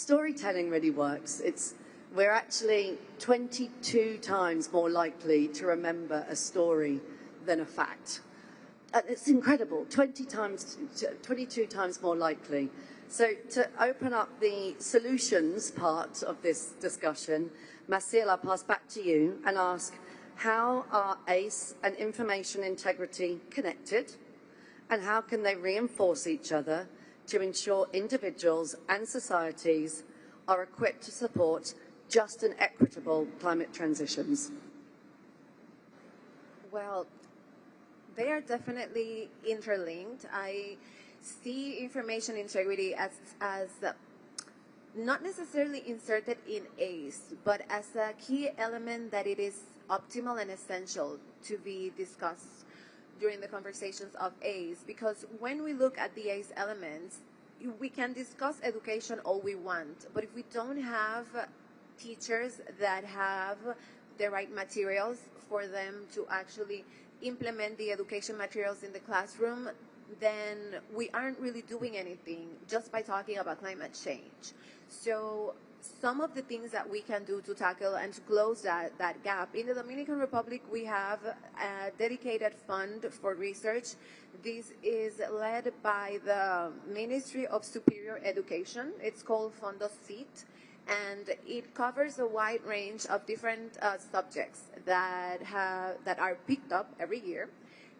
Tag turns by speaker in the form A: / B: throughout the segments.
A: storytelling really works. We're actually 22 times more likely to remember a story than a fact. It's incredible, 22 times more likely. So to open up the solutions part of this discussion, Masil, I'll pass back to you and ask, how are ACE and information integrity connected? And how can they reinforce each other to ensure individuals and societies are equipped to support just and equitable climate transitions?
B: Well, they are definitely interlinked. I see information integrity as not necessarily inserted in ACE, but as a key element that it is optimal and essential to be discussed during the conversations of ACE. Because when we look at the ACE elements, we can discuss education all we want, but if we don't have teachers that have the right materials for them to actually implement the education materials in the classroom, then we aren't really doing anything just by talking about climate change. So some of the things that we can do to tackle and to close that gap. In the Dominican Republic, we have a dedicated fund for research. This is led by the Ministry of Superior Education. It's called Fondo CIT, and it covers a wide range of different subjects that are picked up every year.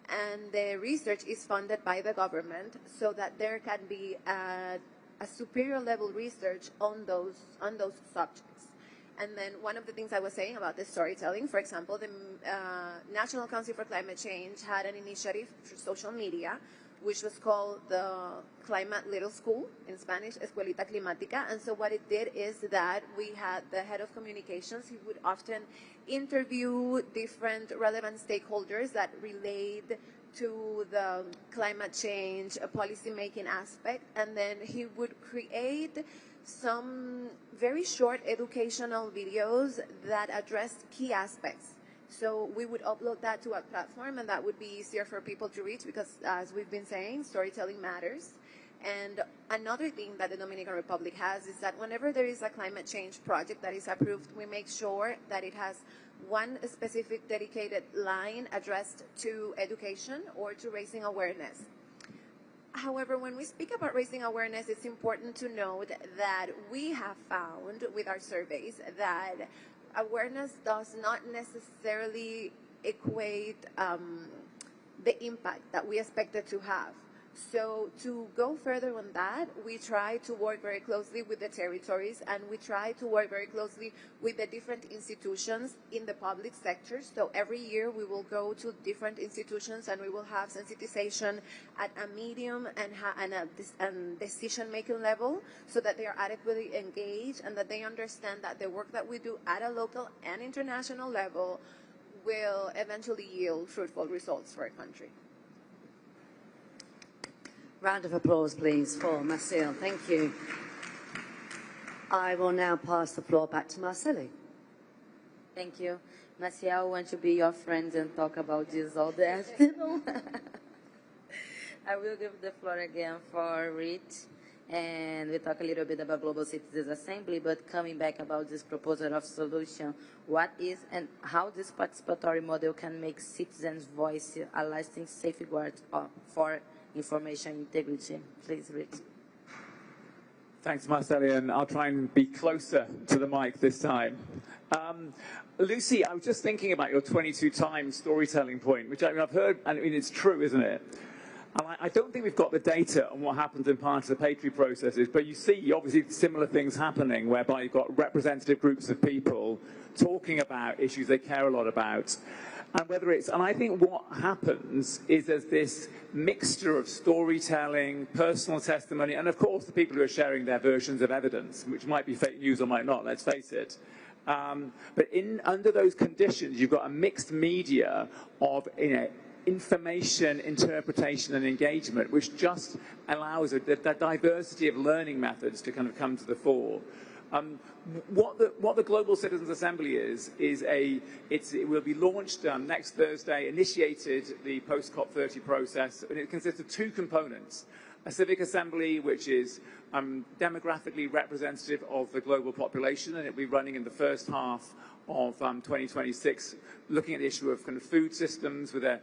B: And the research is funded by the government so that there can be a superior level research on those subjects. And then one of the things I was saying about the storytelling, for example, the National Council for Climate Change had an initiative through social media, which was called the Climate Little School, in Spanish, Escuelita Climática. And so what it did is that we had the head of communications. He would often interview different relevant stakeholders that relate to the climate change policy-making aspect, and then he would create some very short educational videos that addressed key aspects. So we would upload that to a platform, and that would be easier for people to reach because, as we've been saying, storytelling matters. And another thing that the Dominican Republic has is that whenever there is a climate change project that is approved, we make sure that it has one specific dedicated line addressed to education or to raising awareness. However, when we speak about raising awareness, it's important to note that we have found with our surveys that awareness does not necessarily equate the impact that we expect it to have. So to go further on that, we try to work very closely with the territories, and we try to work very closely with the different institutions in the public sector. So every year we will go to different institutions and we will have sensitization at a medium and decision-making level so that they are adequately engaged and that they understand that the work that we do at a local and international level will eventually yield fruitful results for our country.
A: Round of applause, please, for Masil. Thank you. I will now pass the floor back to Marceli.
C: Thank you. Maciel, I want to be your friend and talk about this all the afternoon. I will give the floor again for Rich, and we talk a little bit about Global Citizens Assembly, but coming back about this proposal of solution, what is and how this participatory model can make citizens' voice a lasting safeguard for information integrity. Please, Rich.
D: Thanks, Marceli, and I'll try and be closer to the mic this time. Lucy, I was just thinking about your 22 times storytelling point, which I've heard, and I mean, it's true, isn't it? And I don't think we've got the data on what happens in participatory processes, but you see, obviously, similar things happening, whereby you've got representative groups of people talking about issues they care a lot about. And I think what happens is there's this mixture of storytelling, personal testimony, and of course the people who are sharing their versions of evidence, which might be fake news or might not, let's face it. But under those conditions, you've got a mixed media of information, interpretation, and engagement, which just allows the diversity of learning methods to kind of come to the fore. What the Global Citizens Assembly it will be launched next Thursday, initiated the post-COP30 process, and it consists of two components. A civic assembly, which is demographically representative of the global population, and it'll be running in the first half of 2026, looking at the issue of kind of food systems. With the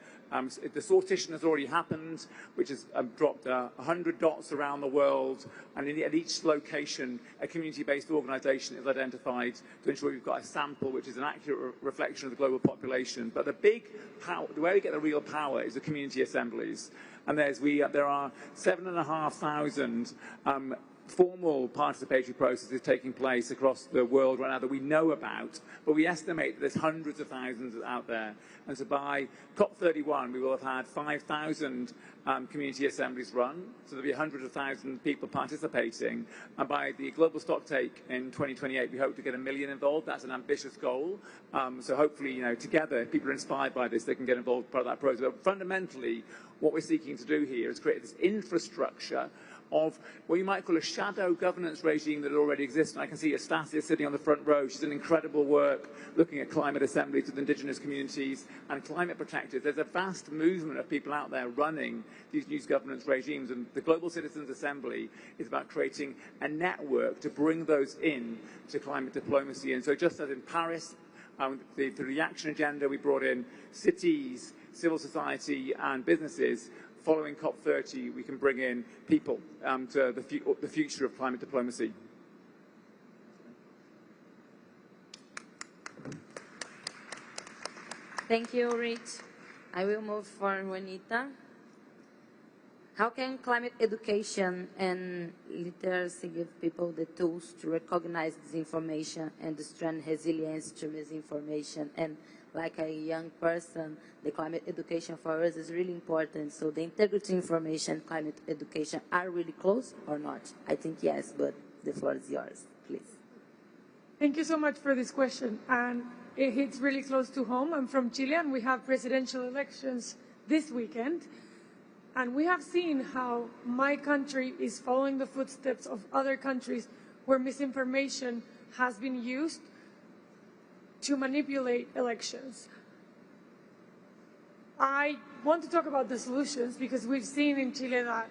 D: sortition has already happened, which has dropped 100 dots around the world, and at each location, a community-based organisation is identified to ensure we've got a sample which is an accurate reflection of the global population. But the big power, where we get the real power, is the community assemblies. And there are 7,500 formal participatory processes taking place across the world right now that we know about, but we estimate that there's hundreds of thousands out there. And so by COP31, we will have had 5,000 community assemblies run, so there'll be hundreds of thousands of people participating. And by the global stocktake in 2028, we hope to get 1 million involved. That's an ambitious goal. So hopefully, together, if people are inspired by this, they can get involved part of that process. But fundamentally, what we're seeking to do here is create this infrastructure of what you might call a shadow governance regime that already exists. And I can see Estasia sitting on the front row. She's done incredible work looking at climate assemblies with indigenous communities and climate protectors. There's a vast movement of people out there running these new governance regimes, and the Global Citizens Assembly is about creating a network to bring those in to climate diplomacy. And so just as in Paris, through the action agenda, we brought in cities, civil society and businesses. Following COP30, we can bring in people to the future of climate diplomacy.
C: Thank you, Rich. I will move for Juanita. How can climate education and literacy give people the tools to recognize disinformation and to strengthen resilience to misinformation? And like a young person, the climate education for us is really important. So the integrity information, climate education are really close or not? I think yes, but the floor is yours, please.
E: Thank you so much for this question. And it hits really close to home. I'm from Chile, and we have presidential elections this weekend. And we have seen how my country is following the footsteps of other countries where misinformation has been used to manipulate elections. I want to talk about the solutions because we've seen in Chile that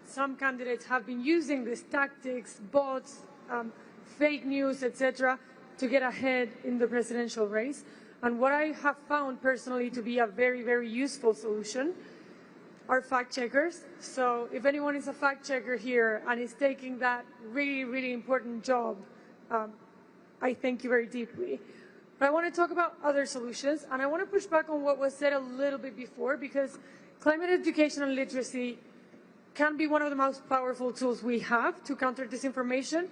E: some candidates have been using these tactics, bots, fake news, etc., to get ahead in the presidential race. And what I have found personally to be a very, very useful solution are fact checkers. So if anyone is a fact checker here and is taking that really, really important job, I thank you very deeply. But I want to talk about other solutions, and I want to push back on what was said a little bit before, because climate education and literacy can be one of the most powerful tools we have to counter disinformation.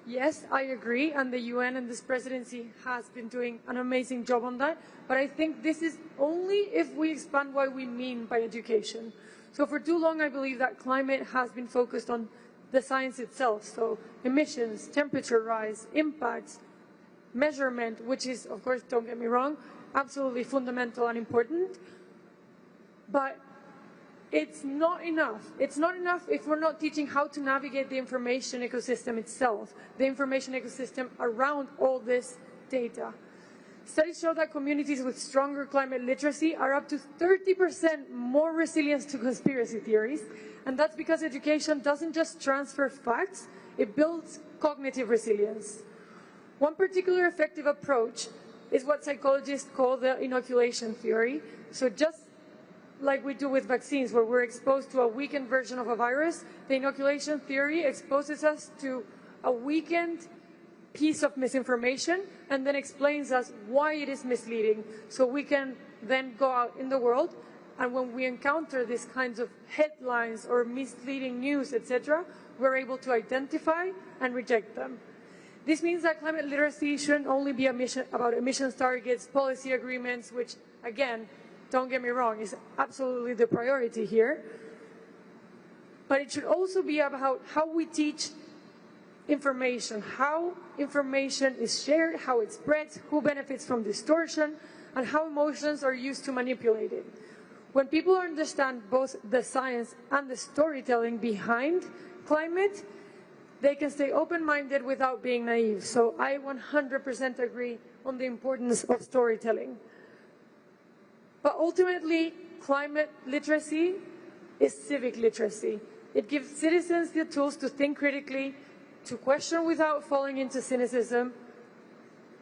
E: Yes, I agree, and the UN and this presidency has been doing an amazing job on that, but I think this is only if we expand what we mean by education. So for too long, I believe that climate has been focused on the science itself, so emissions, temperature rise, impacts, measurement, which is, of course, don't get me wrong, absolutely fundamental and important, but it's not enough. It's not enough if we're not teaching how to navigate the information ecosystem itself, the information ecosystem around all this data. Studies show that communities with stronger climate literacy are up to 30% more resilient to conspiracy theories, and that's because education doesn't just transfer facts, it builds cognitive resilience. One particular effective approach is what psychologists call the inoculation theory. So just like we do with vaccines, where we're exposed to a weakened version of a virus, the inoculation theory exposes us to a weakened piece of misinformation and then explains us why it is misleading. So we can then go out in the world, and when we encounter these kinds of headlines or misleading news, etc., we're able to identify and reject them. This means that climate literacy shouldn't only be about emissions targets, policy agreements, which, again, don't get me wrong, is absolutely the priority here. But it should also be about how we teach information, how information is shared, how it spreads, who benefits from distortion, and how emotions are used to manipulate it. When people understand both the science and the storytelling behind climate, they can stay open-minded without being naive. So I 100% agree on the importance of storytelling. But ultimately, climate literacy is civic literacy. It gives citizens the tools to think critically, to question without falling into cynicism,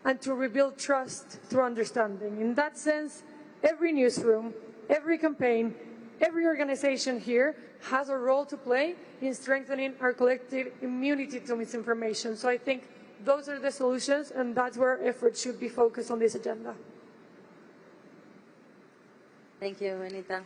E: and to rebuild trust through understanding. In that sense, every newsroom, every campaign, every organization here has a role to play in strengthening our collective immunity to misinformation. So I think those are the solutions, and that's where efforts should be focused on this agenda.
C: Thank you, Anita.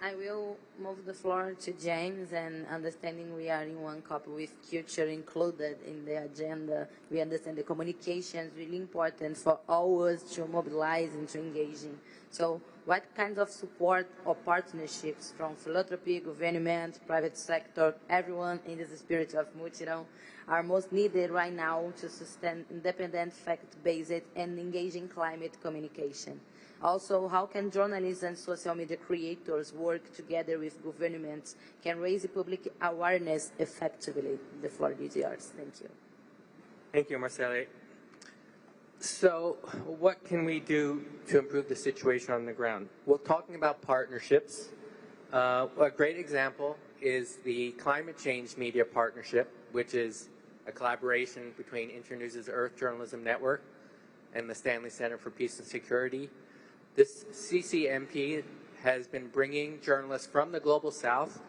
C: I will move the floor to James, and understanding we are in one COP with culture included in the agenda, we understand the communication is really important for all us to mobilize and to engage in. So what kinds of support or partnerships from philanthropy, government, private sector, everyone in this spirit of multirão are most needed right now to sustain independent, fact-based and engaging climate communication? Also, how can journalists and social media creators work together with governments, can raise public awareness effectively? The floor is yours. Thank you.
F: Thank you, Marceli. So what can we do to improve the situation on the ground? Well, talking about partnerships, a great example is the Climate Change Media Partnership, which is a collaboration between Internews' Earth Journalism Network and the Stanley Center for Peace and Security. This CCMP has been bringing journalists from the Global South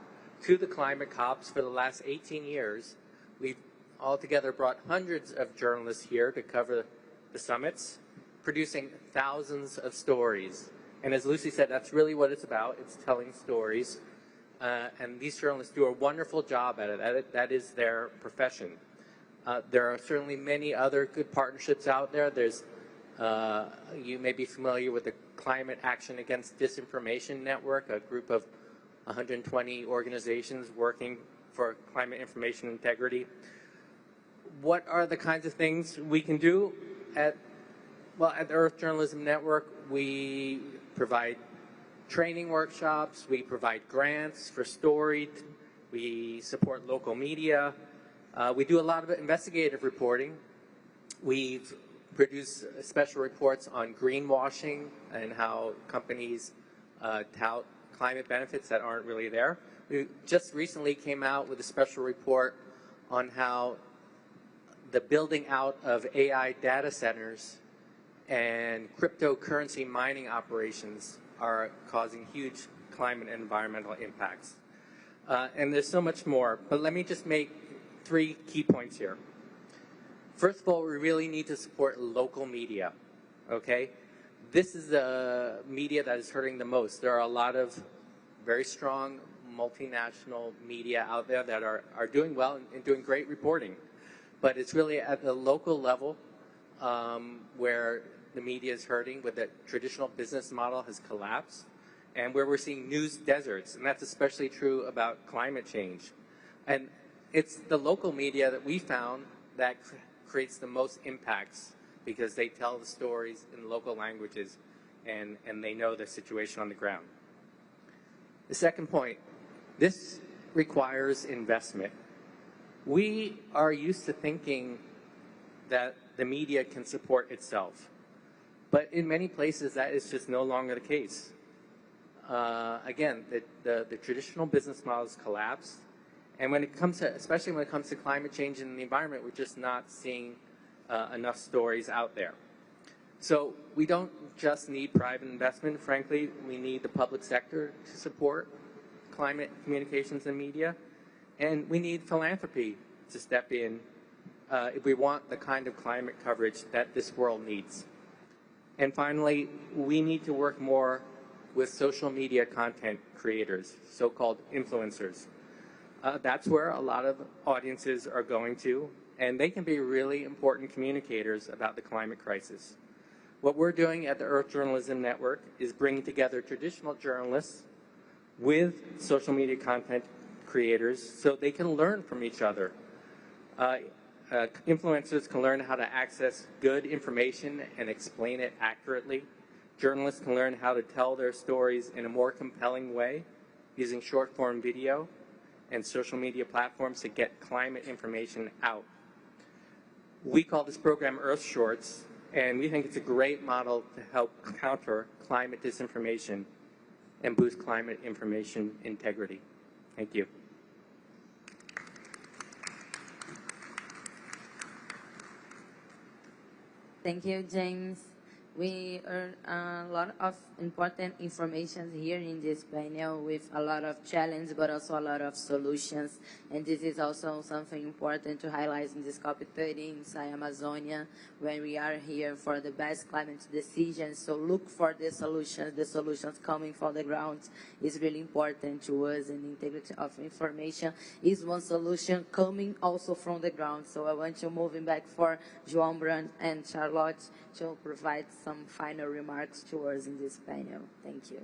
F: to the climate COPs for the last 18 years. We've altogether brought hundreds of journalists here to cover the summits, producing thousands of stories. And as Lucy said, that's really what it's about. It's telling stories. And these journalists do a wonderful job at it. That is their profession. There are certainly many other good partnerships out there. There's you may be familiar with the Climate Action Against Disinformation Network, a group of 120 organizations working for climate information integrity. What are the kinds of things we can do? At the Earth Journalism Network, we provide training workshops, we provide grants for story, we support local media, we do a lot of investigative reporting. We've produce special reports on greenwashing and how companies tout climate benefits that aren't really there. We just recently came out with a special report on how the building out of AI data centers and cryptocurrency mining operations are causing huge climate and environmental impacts. And there's so much more, but let me just make 3 key points here. First of all, we really need to support local media, okay? This is the media that is hurting the most. There are a lot of very strong multinational media out there that are doing well and doing great reporting. But it's really at the local level where the media is hurting, where the traditional business model has collapsed, and where we're seeing news deserts. And that's especially true about climate change. And it's the local media that we found that creates the most impacts because they tell the stories in local languages and they know the situation on the ground. The second point, this requires investment. We are used to thinking that the media can support itself, but in many places that is just no longer the case. Again, the traditional business models collapsed. And when it comes to, especially when it comes to climate change and the environment, we're just not seeing enough stories out there. So we don't just need private investment, frankly, we need the public sector to support climate communications and media. And we need philanthropy to step in if we want the kind of climate coverage that this world needs. And finally, we need to work more with social media content creators, so-called influencers. That's where a lot of audiences are going to, and they can be really important communicators about the climate crisis. What we're doing at the Earth Journalism Network is bringing together traditional journalists with social media content creators so they can learn from each other. Influencers can learn how to access good information and explain it accurately. Journalists can learn how to tell their stories in a more compelling way using short-form video and social media platforms to get climate information out. We call this program Earth Shorts, and we think it's a great model to help counter climate disinformation and boost climate information integrity. Thank you.
C: Thank you, James. We earned a lot of important information here in this panel with a lot of challenges, but also a lot of solutions. And this is also something important to highlight in this COP30 inside Amazonia, when we are here for the best climate decisions. So look for the solutions coming from the ground is really important to us, and integrity of information is one solution coming also from the ground. So I want to move back for João Brand and Charlotte to provide some final remarks to us in this panel. Thank you.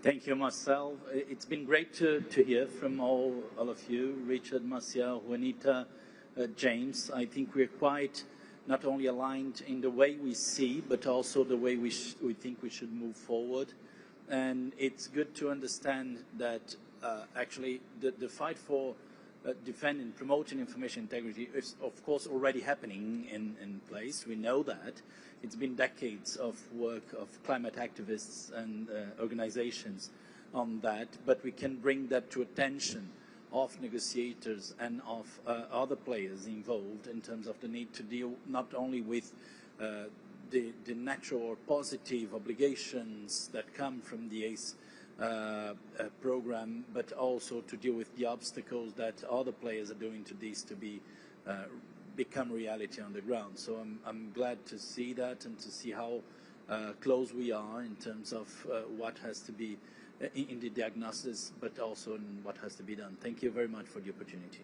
G: Thank you, Marcel. It's been great to hear from all of you, Richard, Marcel, Juanita, James. I think we're quite not only aligned in the way we see, but also the way we think we should move forward. And it's good to understand that actually the fight for defending, promoting information integrity is, of course, already happening in place. We know that. It's been decades of work of climate activists and organizations on that, but we can bring that to attention of negotiators and of other players involved in terms of the need to deal not only with the natural or positive obligations that come from the ACE program, but also to deal with the obstacles that other players are doing to this to become reality on the ground. So I'm glad to see that and to see how close we are in terms of what has to be in the diagnosis, but also in what has to be done. Thank you very much for the opportunity.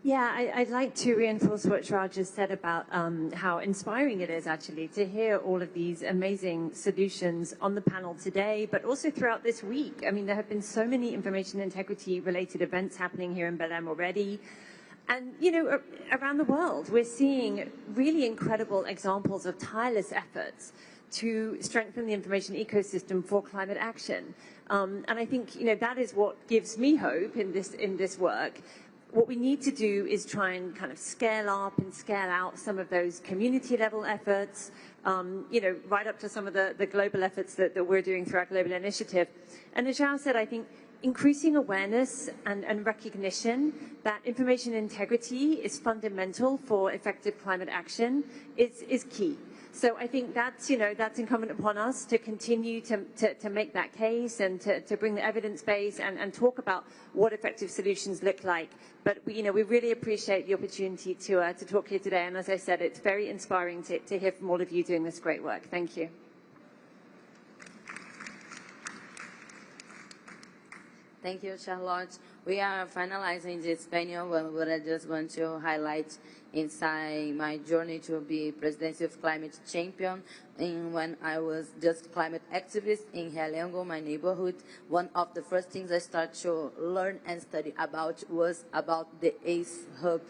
H: Yeah, I'd like to reinforce what Raj just said about how inspiring it is actually to hear all of these amazing solutions on the panel today, but also throughout this week. I mean, there have been so many information integrity related events happening here in Belem already. And, you know, around the world, we're seeing really incredible examples of tireless efforts to strengthen the information ecosystem for climate action. And I think, you know, that is what gives me hope in this work. What we need to do is try and kind of scale up and scale out some of those community level efforts, you know, right up to some of the global efforts that we're doing through our global initiative. And as João said, I think increasing awareness and recognition that information integrity is fundamental for effective climate action is key. So I think that's, you know, that's incumbent upon us to continue to make that case and to bring the evidence base and talk about what effective solutions look like. But we really appreciate the opportunity to talk here today. And as I said, it's very inspiring to hear from all of you doing this great work. Thank you.
C: Thank you, Charlotte. We are finalizing this panel, but I just want to highlight inside my journey to be Presidency of Climate Champion. And when I was just climate activist in Realengo, my neighborhood, one of the first things I started to learn and study about was about the ACE Hub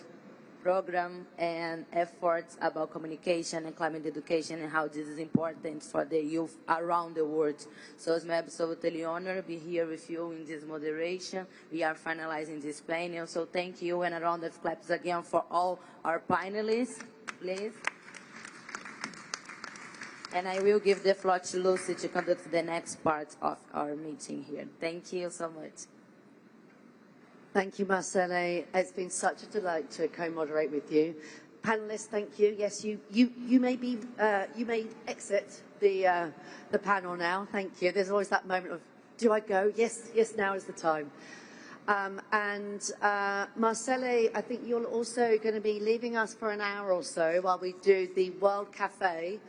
C: program and efforts about communication and climate education and how this is important for the youth around the world. So it's my absolutely honor to be here with you in this moderation. We are finalizing this panel, so thank you, and a round of claps again for all our panelists, please. And I will give the floor to Lucy to conduct the next part of our meeting here. Thank you so much.
A: Thank you, Marcele. It's been such a delight to co-moderate with you. Panelists, thank you. Yes, you may exit the panel now. Thank you. There's always that moment of, do I go? Yes, now is the time. Marcele, I think you're also going to be leaving us for an hour or so while we do the World Cafe,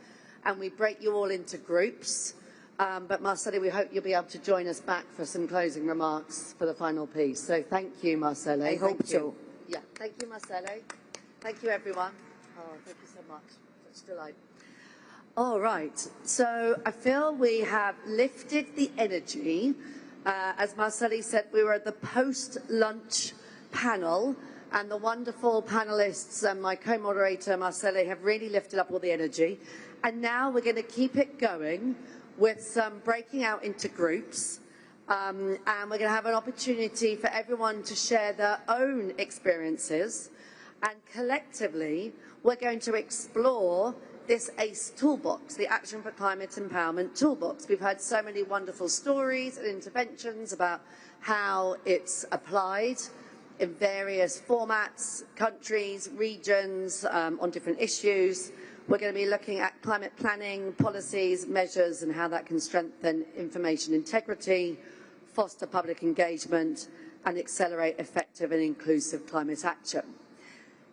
A: and we break you all into groups. But Marcele, we hope you'll be able to join us back for some closing remarks for the final piece. So thank you, Marcele.
C: I hope so.
A: Yeah, thank you, Marcele. Thank you, everyone. Oh, thank you so much. Such delight. All right. So I feel we have lifted the energy. As Marcele said, we were at the post-lunch panel, and the wonderful panelists and my co-moderator, Marcele, have really lifted up all the energy. And now we're going to keep it going with some breaking out into groups, and we're going to have an opportunity for everyone to share their own experiences, and collectively we're going to explore this ACE toolbox, the Action for Climate Empowerment toolbox. We've heard so many wonderful stories and interventions about how it's applied in various formats, countries, regions, on different issues. We're going to be looking at climate planning, policies, measures, and how that can strengthen information integrity, foster public engagement, and accelerate effective and inclusive climate action.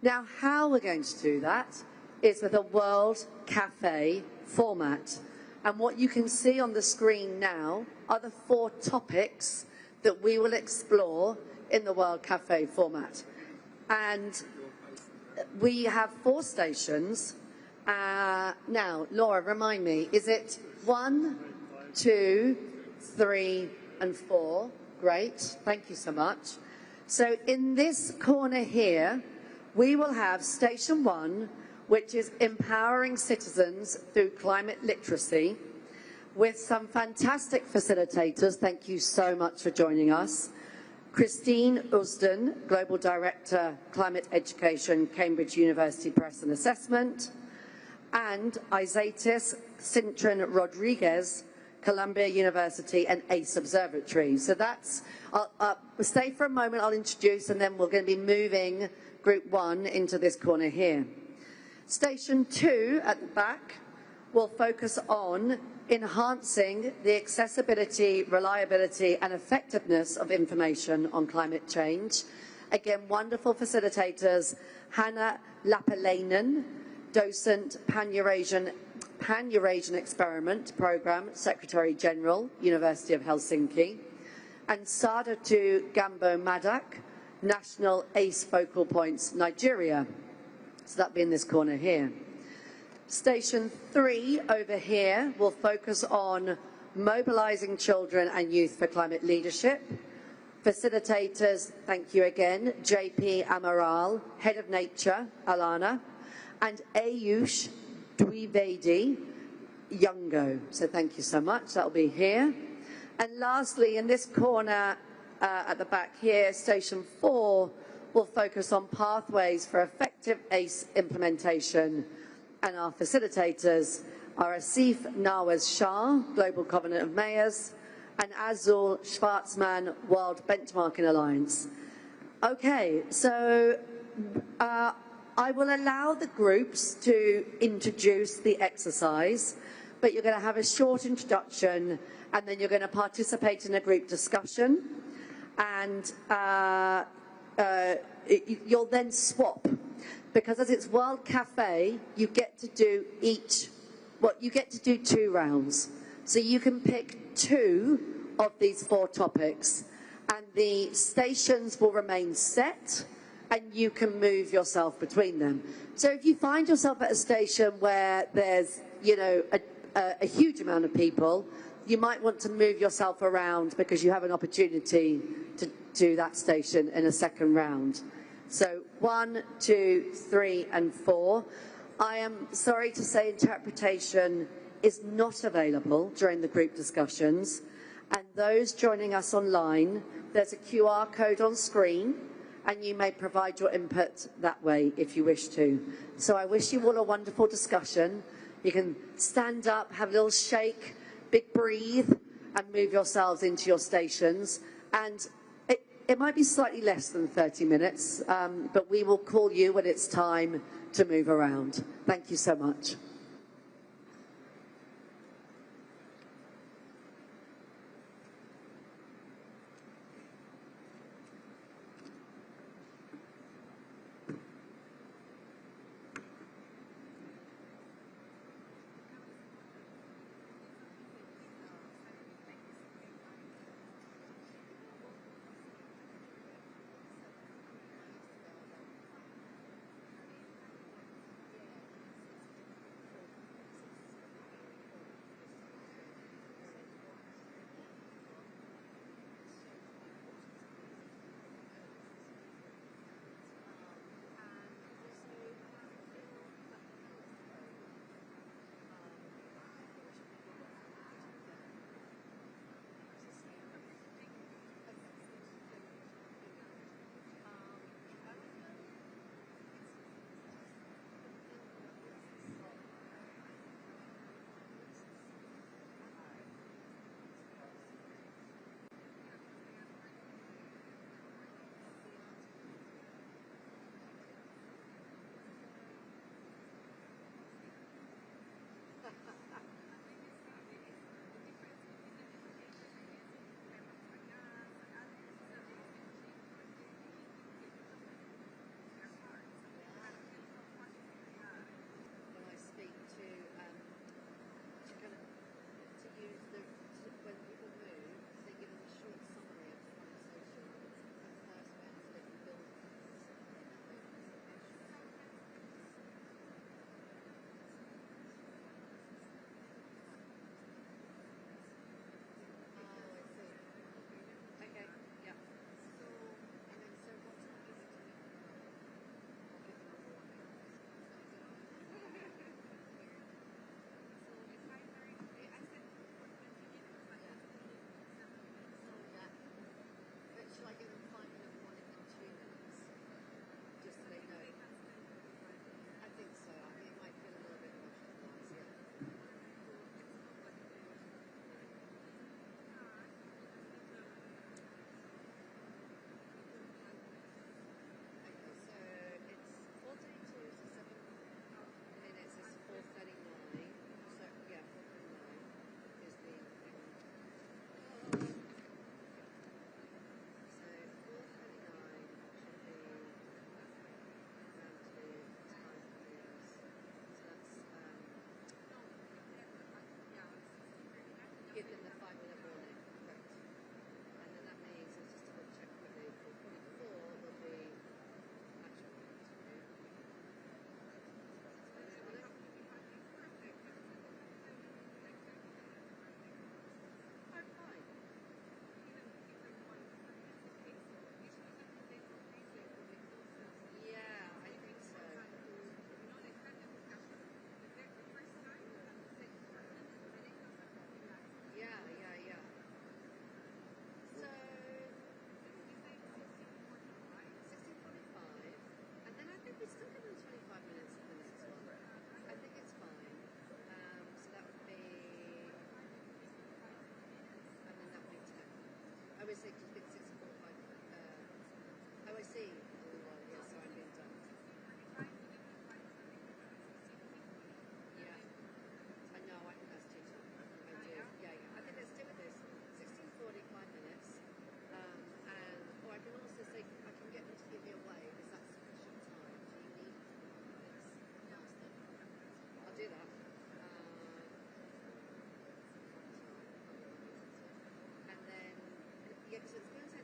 A: Now, how we're going to do that is with a World Cafe format. And what you can see on the screen now are the 4 topics that we will explore in the World Cafe format. And we have 4 stations. Now, Laura, remind me, is it 1, 2, 3, and 4? Great, thank you so much. So in this corner here, we will have Station 1, which is empowering citizens through climate literacy, with some fantastic facilitators. Thank you so much for joining us. Christine Usden, Global Director, Climate Education, Cambridge University Press and Assessment, and Isaitis Cintron Rodriguez, Columbia University and ACE Observatory. So that's, stay for a moment, I'll introduce, and then we're going to be moving Group 1 into this corner here. Station 2 at the back will focus on enhancing the accessibility, reliability and effectiveness of information on climate change. Again, wonderful facilitators, Hannah Lapalainen, docent, Pan-Eurasian Experiment Programme, Secretary General, University of Helsinki, and Sadatu Gambo Madak, National ACE Focal Points, Nigeria. So that'll be in this corner here. Station 3 over here will focus on mobilising children and youth for climate leadership. Facilitators, thank you again, JP Amaral, Head of Nature, Alana, and Ayush Dwivedi Youngo. So thank you so much, that'll be here. And lastly, in this corner at the back here, Station 4 will focus on pathways for effective ACE implementation. And our facilitators are Asif Nawaz Shah, Global Covenant of Mayors, and Azul Schwarzman, World Benchmarking Alliance. Okay, so I will allow the groups to introduce the exercise, but you're going to have a short introduction, and then you're going to participate in a group discussion, and you'll then swap. Because as it's World Cafe, you get to do you get to do 2 rounds. So you can pick 2 of these 4 topics, and the stations will remain set, and you can move yourself between them. So if you find yourself at a station where there's, you know, a huge amount of people, you might want to move yourself around because you have an opportunity to do that station in a second round. So 1, 2, 3, and 4. I am sorry to say interpretation is not available during the group discussions. And those joining us online, there's a QR code on screen, and you may provide your input that way if you wish to. So I wish you all a wonderful discussion. You can stand up, have a little shake, big breathe, and move yourselves into your stations. And it might be slightly less than 30 minutes, but we will call you when it's time to move around. Thank you so much. always say, do you think 6:45? Oh, I see. Oh, well, yeah, so I'm being done. Yeah. I know, I think that's too tough. I do. Yeah, yeah. I think let's stick with this. 16:45 minutes. Or I can also say, I can get them to give me away. Is that sufficient time? Do you need this? I'll do that. And then, yeah, because it's going to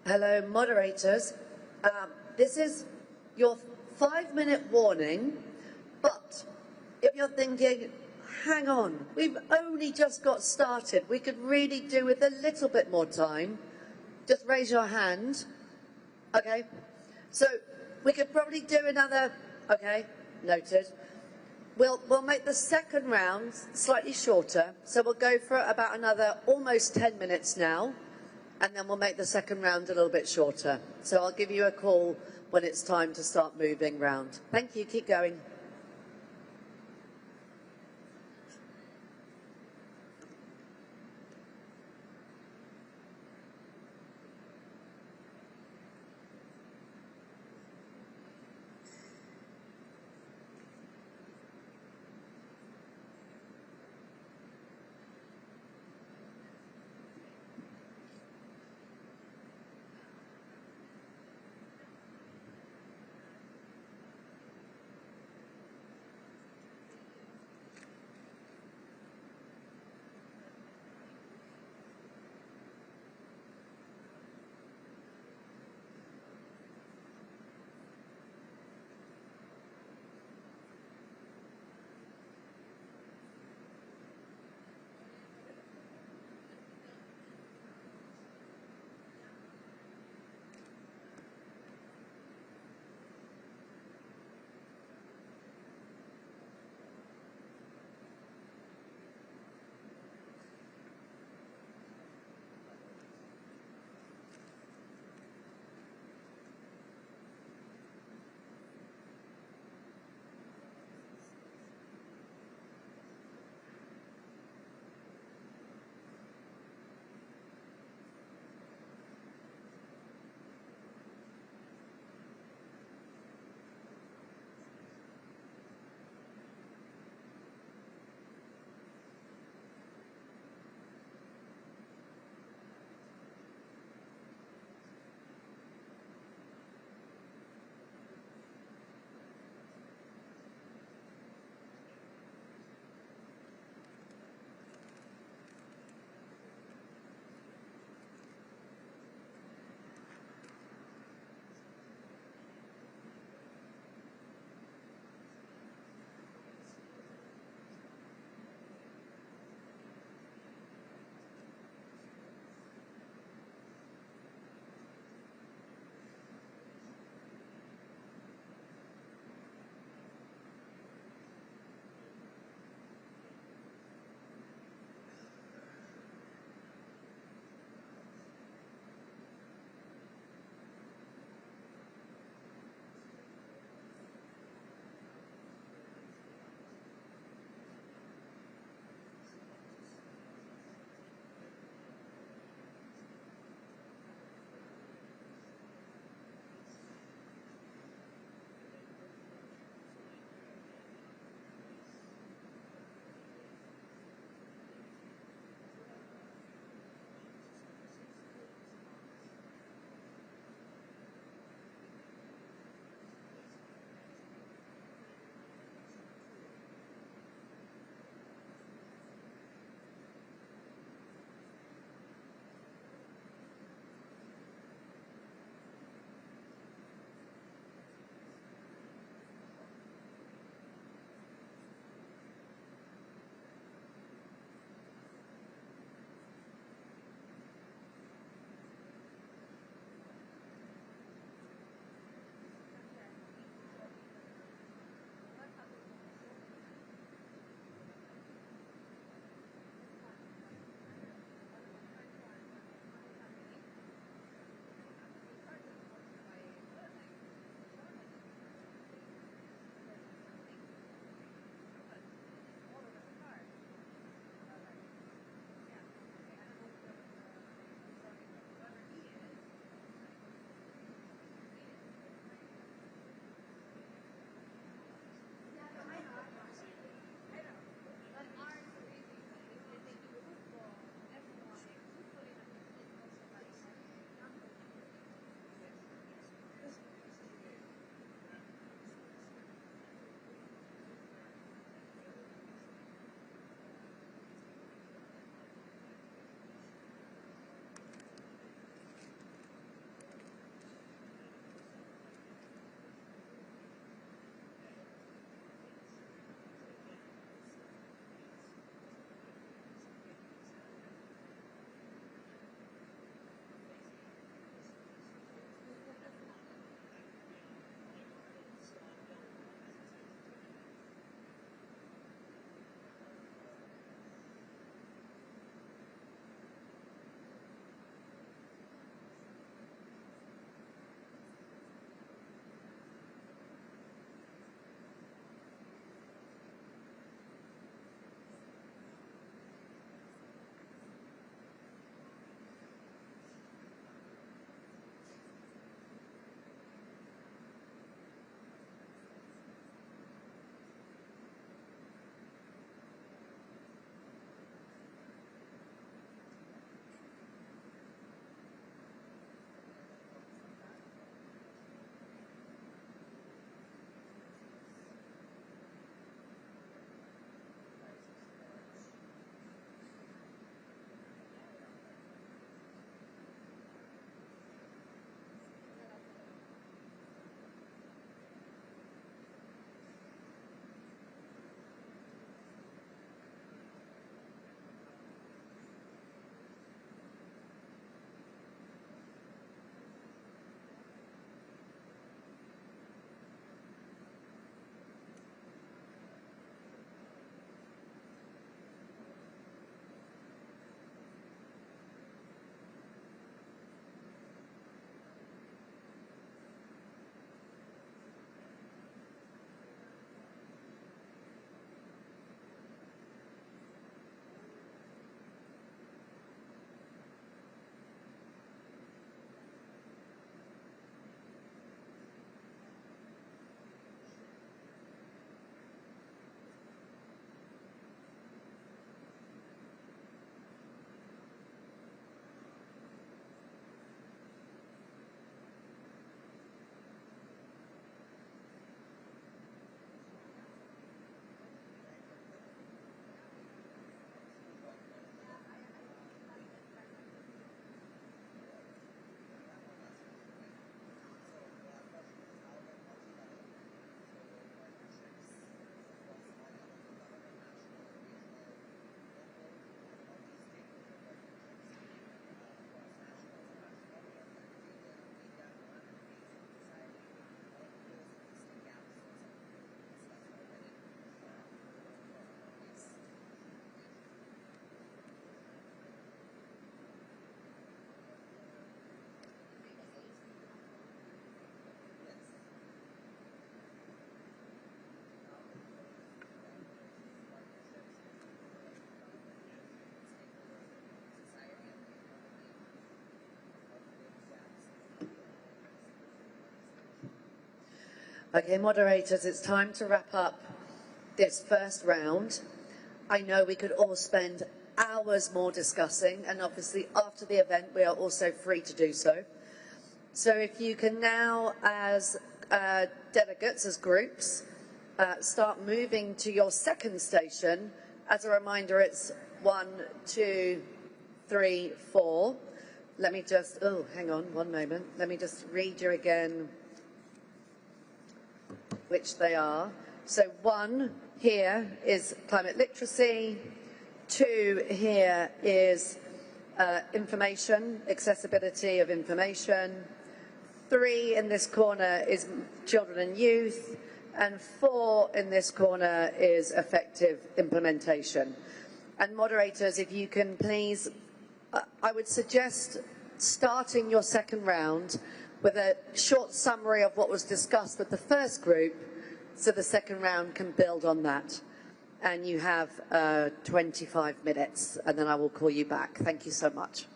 A: Hello, moderators. This is your 5-minute warning, but if you're thinking, hang on, we've only just got started, we could really do with a little bit more time, just raise your hand. Okay, so we could probably do another, okay, noted. We'll make the second round slightly shorter, so we'll go for about another almost 10 minutes now, and then we'll make the second round a little bit shorter. So I'll give you a call when it's time to start moving round. Thank you, keep going. Okay, moderators, it's time to wrap up this first round. I know we could all spend hours more discussing, and obviously after the event we are also free to do so. So if you can now, as delegates, as groups, start moving to your second station. As a reminder, it's 1, 2, 3, 4. Let me just, oh, hang on one moment. Let me just read you again which they are. So 1 here is climate literacy. 2 here is information, accessibility of information. 3 in this corner is children and youth. And 4 in this corner is effective implementation. And moderators, if you can please, I would suggest starting your second round with a short summary of what was discussed with the first group, so the second round can build on that. And you have 25 minutes, and then I will call you back. Thank you so much.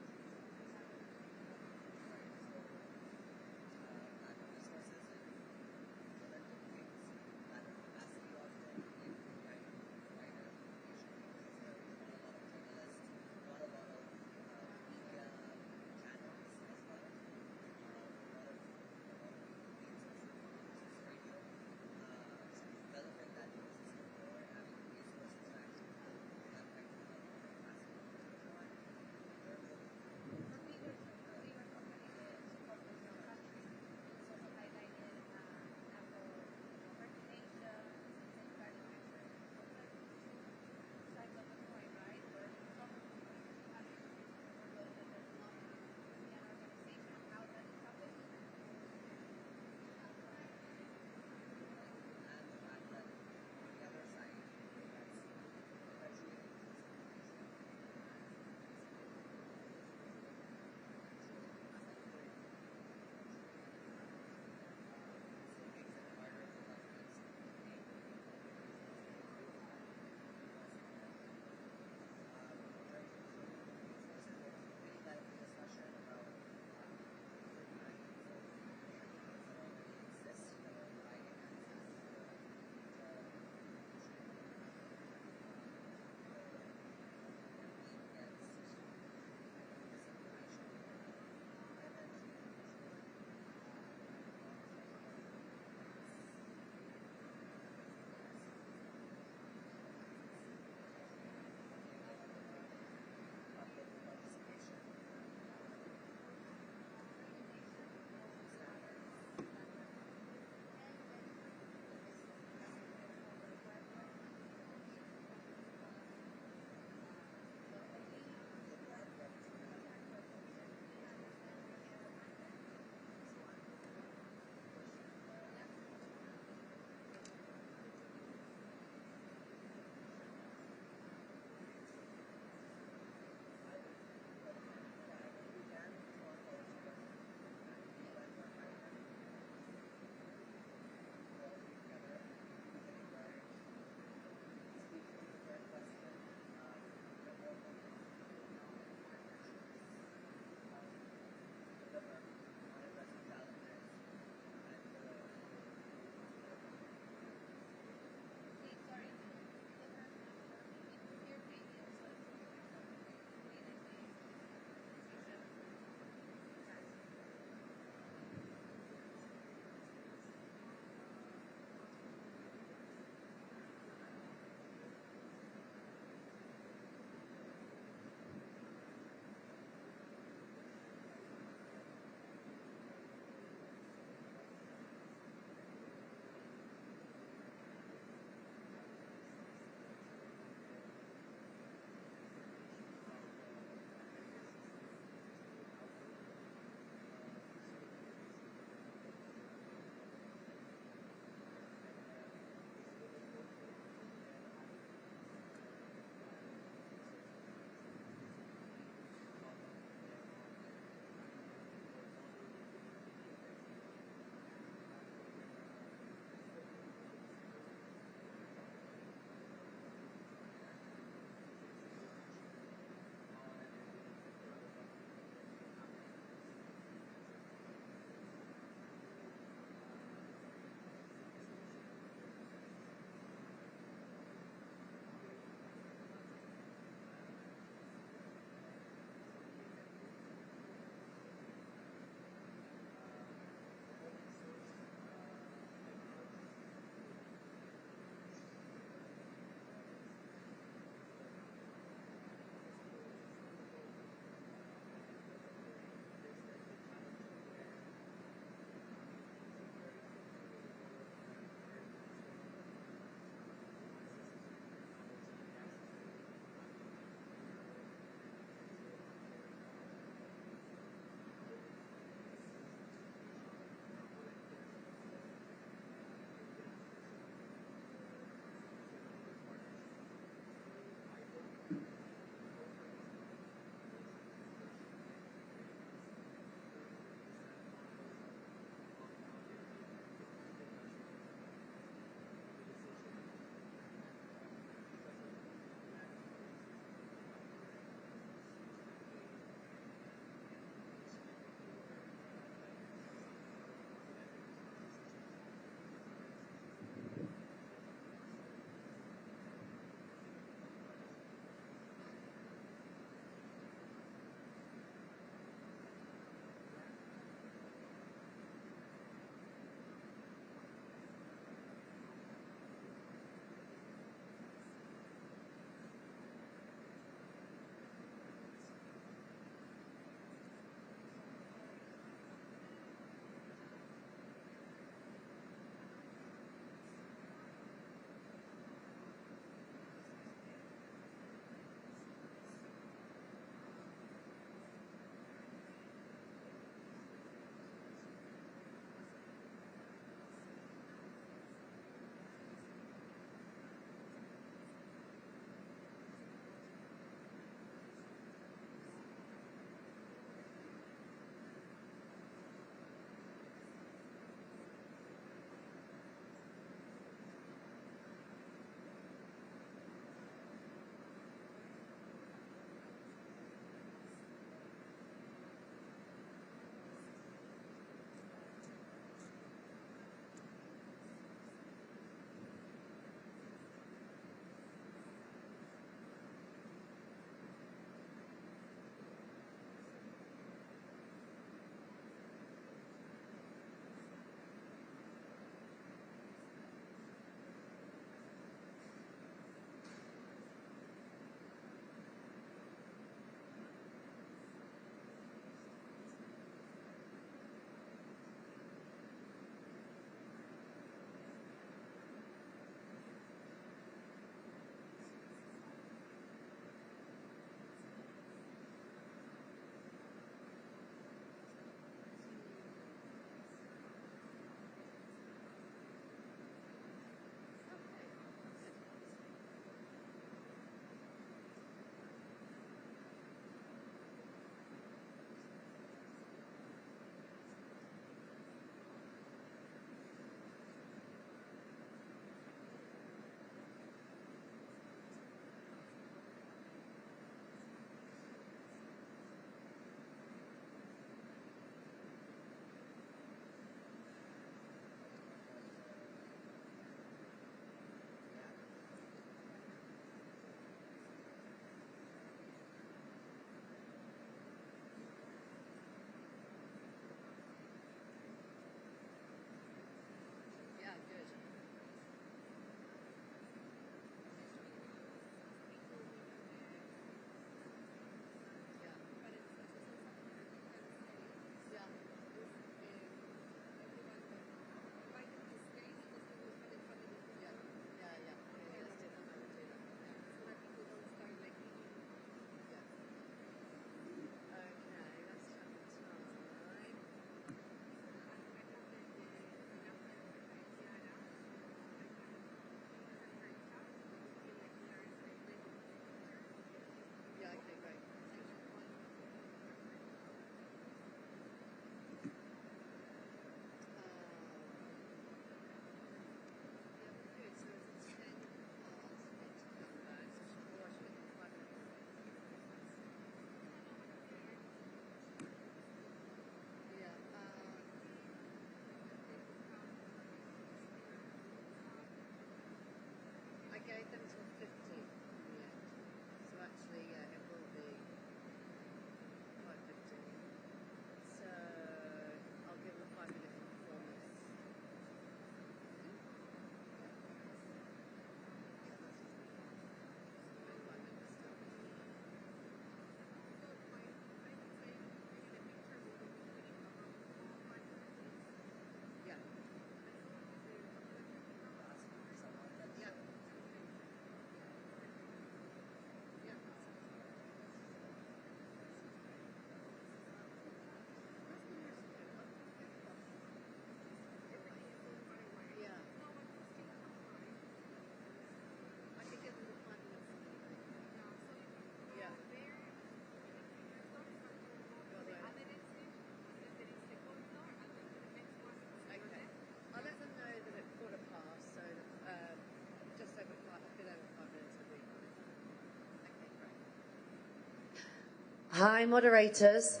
A: Hi, moderators.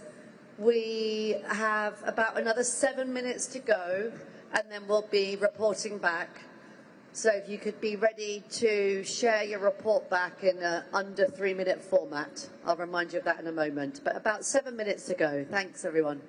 A: We have about another 7 minutes to go, and then we'll be reporting back. So if you could be ready to share your report back in an under 3-minute format. I'll remind you of that in a moment. But about 7 minutes to go. Thanks, everyone.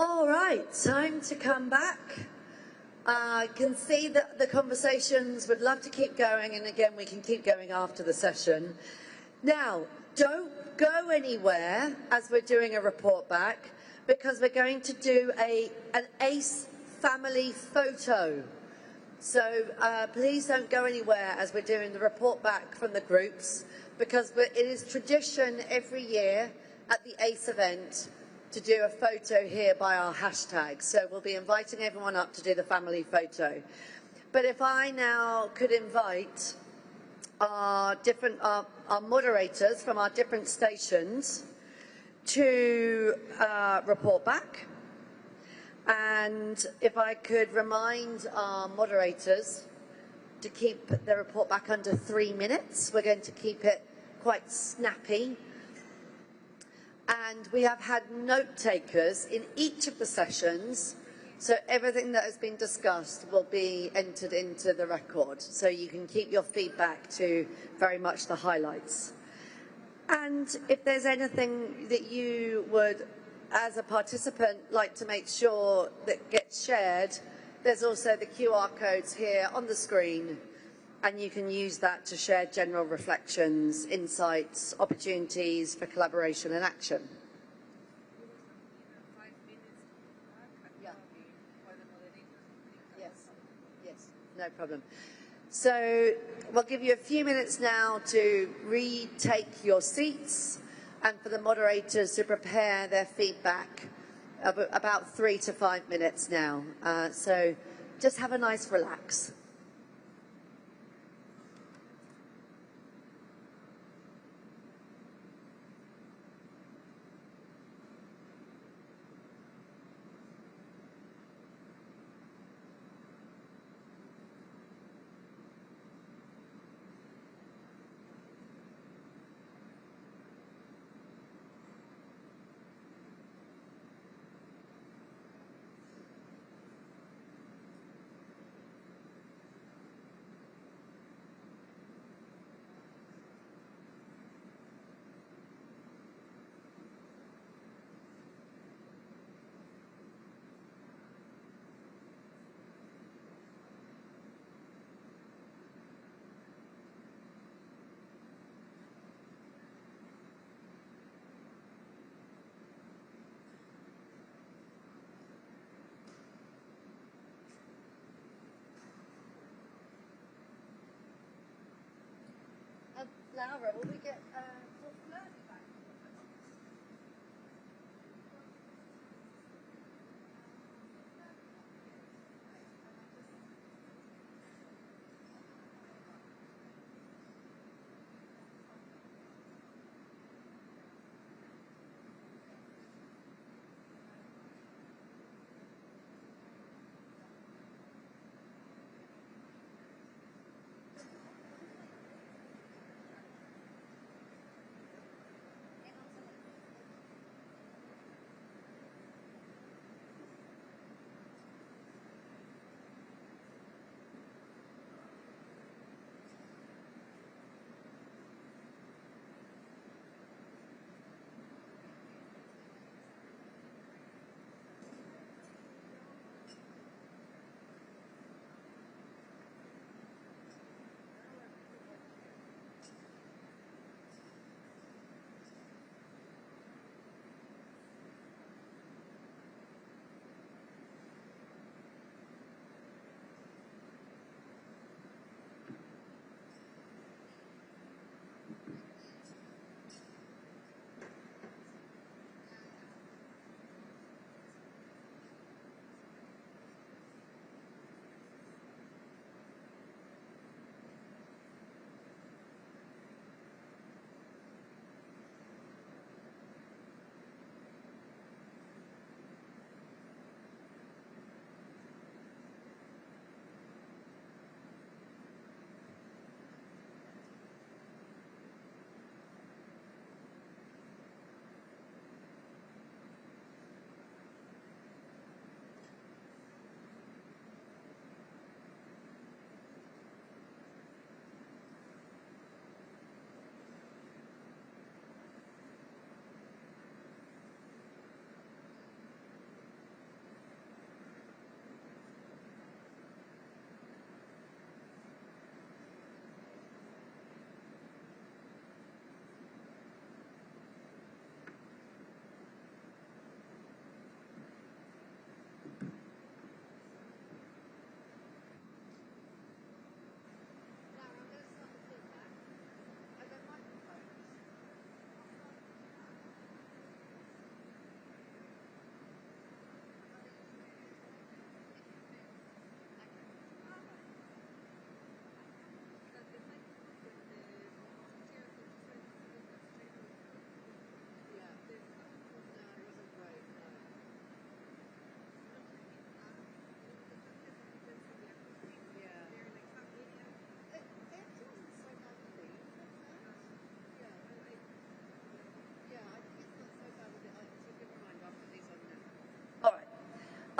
A: All right, time to come back. I can see that the conversations would love to keep going, and again, we can keep going after the session. Now, don't go anywhere as we're doing a report back, because we're going to do an ACE family photo. So please don't go anywhere as we're doing the report back from the groups, because it is tradition every year at the ACE event to do a photo here by our hashtag. So we'll be inviting everyone up to do the family photo. But if I now could invite our moderators from our different stations to report back. And if I could remind our moderators to keep the report back under 3 minutes. We're going to keep it quite snappy. And we have had note takers in each of the sessions, so everything that has been discussed will be entered into the record, so you can keep your feedback to very much the highlights. And if there's anything that you would, as a participant, like to make sure that gets shared, there's also the QR codes here on the screen, and you can use that to share general reflections, insights, opportunities for collaboration and action. Yes, no problem. So we'll give you a few minutes now to retake your seats and for the moderators to prepare their feedback, about 3 to 5 minutes now. So just have a nice relax. Laura, will we get back?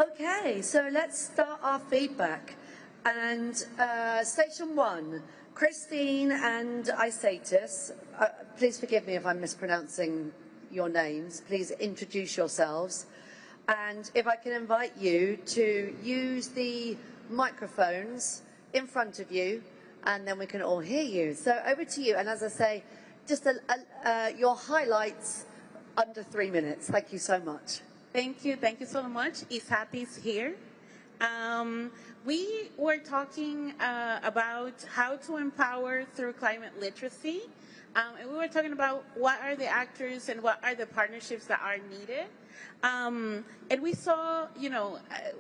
A: Okay, so let's start our feedback. And station 1, Christine and Isatis, please forgive me if I'm mispronouncing your names. Please introduce yourselves. And if I can invite you to use the microphones in front of you, and then we can all hear you. So over to you. And as I say, just your highlights under 3 minutes. Thank you so much.
I: Thank you so much. Isatis here. We were talking about how to empower through climate literacy. And we were talking about what are the actors and what are the partnerships that are needed. And we saw,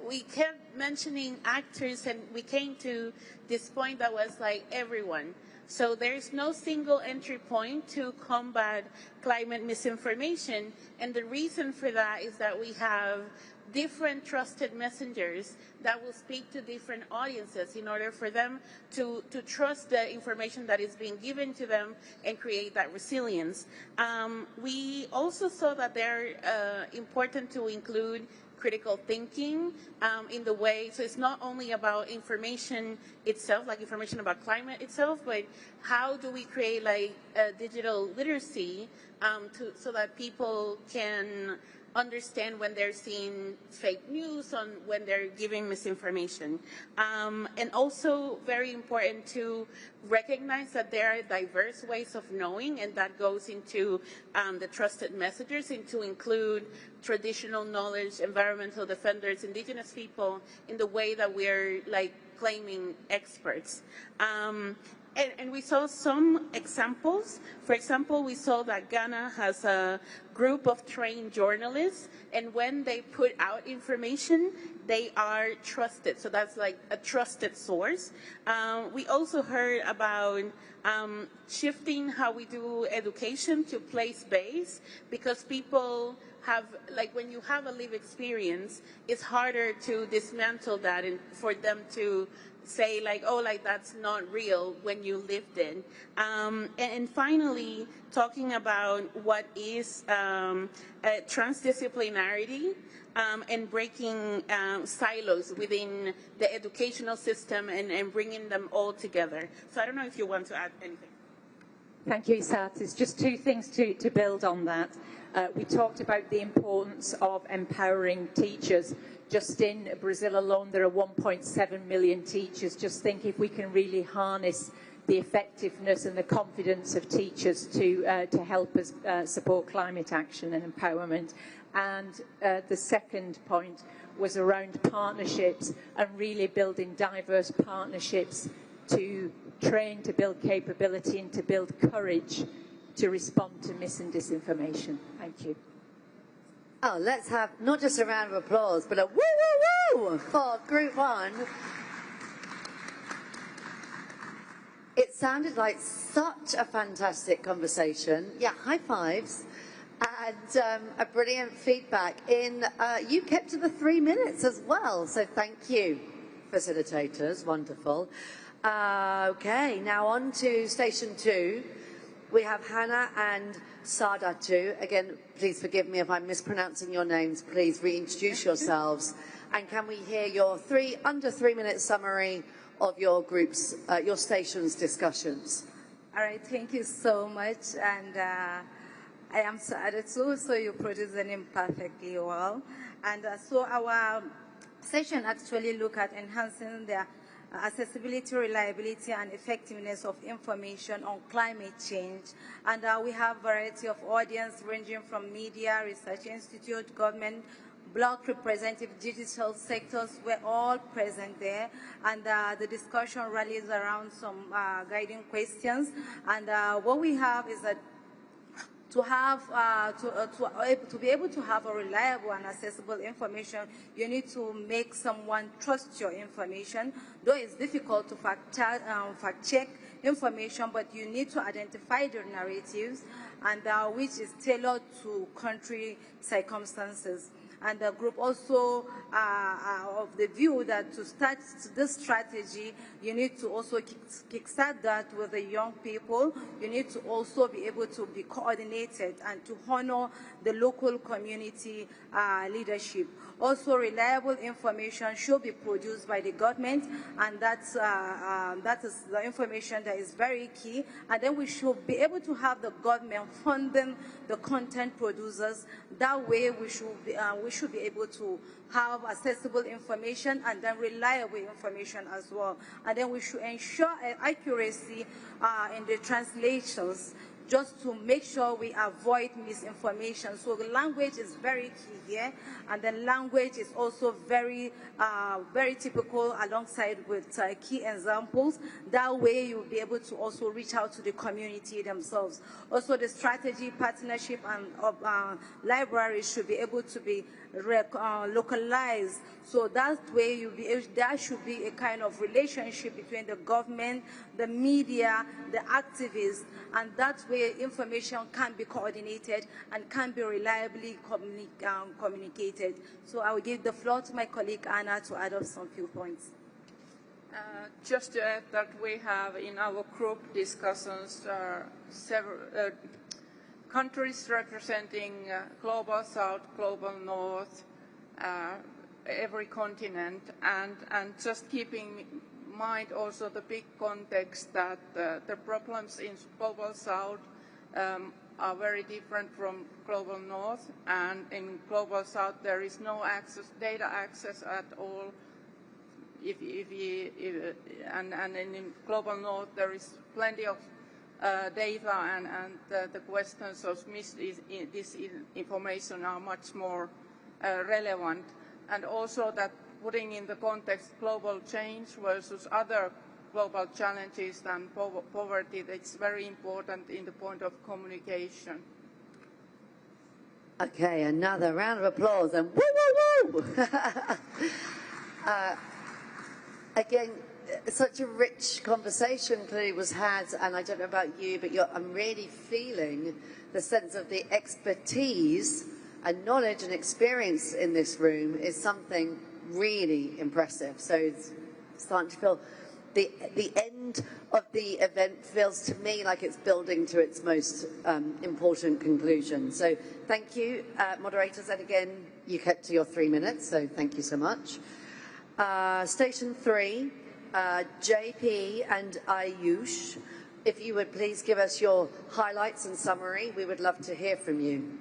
I: we kept mentioning actors, and we came to this point that was like everyone. So there's no single entry point to combat climate misinformation. And the reason for that is that we have different trusted messengers that will speak to different audiences in order for them to trust the information that is being given to them and create that resilience. We also saw that they're important to include critical thinking in the way, so it's not only about information itself, like information about climate itself, but how do we create like digital literacy so that people can understand when they're seeing fake news, on when they're giving misinformation. And also very important to recognize that there are diverse ways of knowing, and that goes into the trusted messengers, and to include traditional knowledge, environmental defenders, indigenous people in the way that we're like claiming experts. And we saw some examples. For example, we saw that Ghana has a group of trained journalists, and when they put out information, they are trusted. So that's like a trusted source. We also heard about shifting how we do education to place-based, because people have, like when you have a lived experience, it's harder to dismantle that and for them to say like, oh, like that's not real when you lived it. And finally, talking about what is transdisciplinarity and breaking silos within the educational system and bringing them all together. So I don't know if you want to add anything.
H: Thank you, Isatis. Just two things to build on that. We talked about the importance of empowering teachers. Just in Brazil alone, there are 1.7 million teachers. Just think if we can really harness the effectiveness and the confidence of teachers to help us support climate action and empowerment. And the second point was around partnerships and really building diverse partnerships to train, to build capability, and to build courage to respond to mis and disinformation. Thank you.
A: Oh, let's have not just a round of applause, but a woo, woo, woo for Group 1. It sounded like such a fantastic conversation. Yeah, high fives. And a brilliant feedback. You kept to the 3 minutes as well, so thank you, facilitators. Wonderful. Okay, now on to Station 2. We have Hannah and Sadatu. Again, please forgive me if I'm mispronouncing your names. Please reintroduce yourselves. And can we hear your under 3 minute summary of your groups, your station's discussions?
J: All right, thank you so much. And I am Sadatu, so you produce the name perfectly well. And so our session actually look at enhancing the accessibility, reliability, and effectiveness of information on climate change. And we have a variety of audience ranging from media, research institute, government, block representative, digital sectors. We're all present there. And the discussion rallies around some guiding questions. And what we have is that to be able to have a reliable and accessible information, you need to make someone trust your information. Though it's difficult to fact check information, but you need to identify the narratives, and which is tailored to country circumstances. And the group also of the view that to start this strategy, you need to also kickstart that with the young people. You need to also be able to be coordinated and to honor the local community leadership. Also, reliable information should be produced by the government, and that is the information that is very key. And then we should be able to have the government funding the content producers. That way, we should be able to have accessible information and then reliable information as well. And then we should ensure accuracy in the translations, just to make sure we avoid misinformation. So the language is very key here, and the language is also very, very typical alongside with key examples. That way you'll be able to also reach out to the community themselves. Also the strategy, partnership, and libraries should be able to be localized. So that way there should be a kind of relationship between the government, the media, the activists, and that way information can be coordinated and can be reliably communicated. So I will give the floor to my colleague Anna to add up some few points.
K: Just to add that we have in our group discussions several countries representing Global South, Global North, every continent, and just keeping in mind also the big context that the problems in Global South are very different from Global North, and in Global South there is no data access at all. And in Global North there is plenty of data, and the questions of disinformation are much more relevant. And also that putting in the context global change versus other global challenges than poverty, that's very important in the point of communication.
A: Okay, another round of applause and woo, woo, woo! Again, such a rich conversation clearly was had, and I don't know about you, but I'm really feeling the sense of the expertise and knowledge and experience in this room is something really impressive. So it's starting to feel the end of the event feels to me like it's building to its most important conclusion. So thank you, moderators, and again, you kept to your 3 minutes, so thank you so much. Station 3, JP and Ayush, if you would please give us your highlights and summary, we would love to hear from you.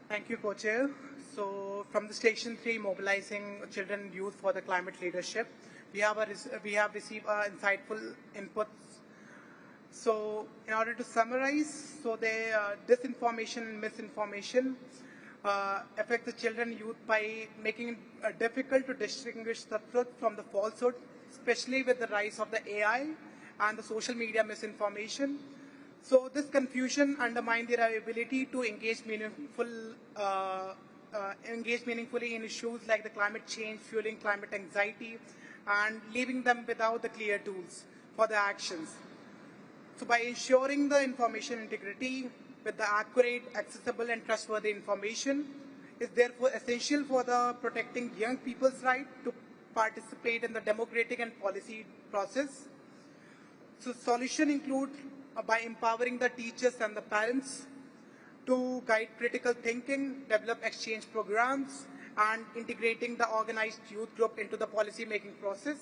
L: Thank you, Co-Chair. So from the Station 3, Mobilizing Children and Youth for the Climate Leadership, we have received insightful inputs. So in order to summarize, so disinformation and misinformation affect the children and youth by making it difficult to distinguish the truth from the falsehood, especially with the rise of the AI and the social media misinformation. So this confusion undermines their ability to engage meaningfully in issues like the climate change, fueling climate anxiety, and leaving them without the clear tools for their actions. So by ensuring the information integrity with the accurate, accessible, and trustworthy information is therefore essential for the protecting young people's right to participate in the democratic and policy process. So solution include by empowering the teachers and the parents to guide critical thinking, develop exchange programs, and integrating the organized youth group into the policy-making process.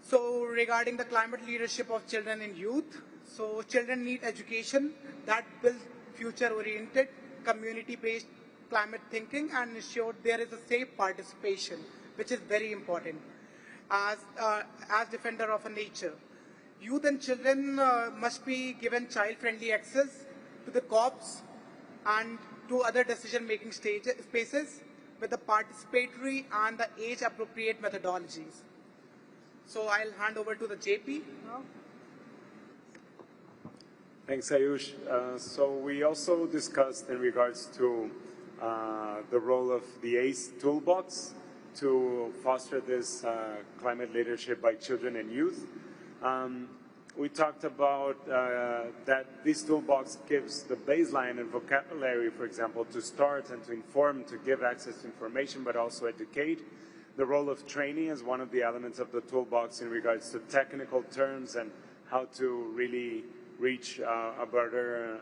L: So regarding the climate leadership of children and youth, so children need education that builds future-oriented, community-based climate thinking and ensure there is a safe participation, which is very important as defender of a nature. Youth and children must be given child-friendly access to the COPs and to other decision-making spaces with the participatory and the age-appropriate methodologies. So I'll hand over to the JP now.
M: Thanks, Ayush. So we also discussed in regards to the role of the ACE toolbox to foster this climate leadership by children and youth. we talked about that this toolbox gives the baseline and vocabulary, for example, to start and to inform, to give access to information, but also educate. The role of training is one of the elements of the toolbox in regards to technical terms and how to really reach a broader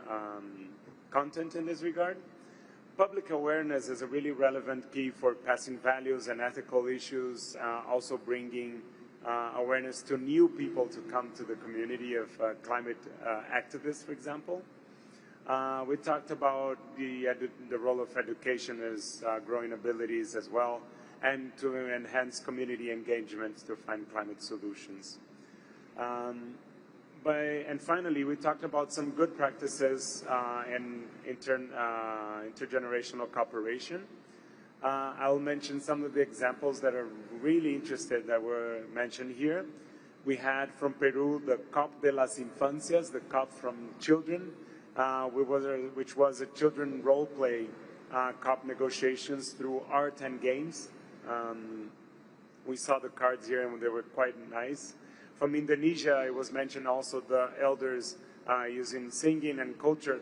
M: content in this regard. Public awareness is a really relevant key for passing values and ethical issues, also bringing awareness to new people to come to the community of climate activists, for example. We talked about the role of education as growing abilities as well, and to enhance community engagement to find climate solutions. And finally, we talked about some good practices in intergenerational cooperation. I'll mention some of the examples that are really interested that were mentioned here. We had from Peru the COP de las Infancias, the COP from children, which was a children role play COP negotiations through art and games. We saw the cards here and they were quite nice. From Indonesia, it was mentioned also the elders using singing and cultural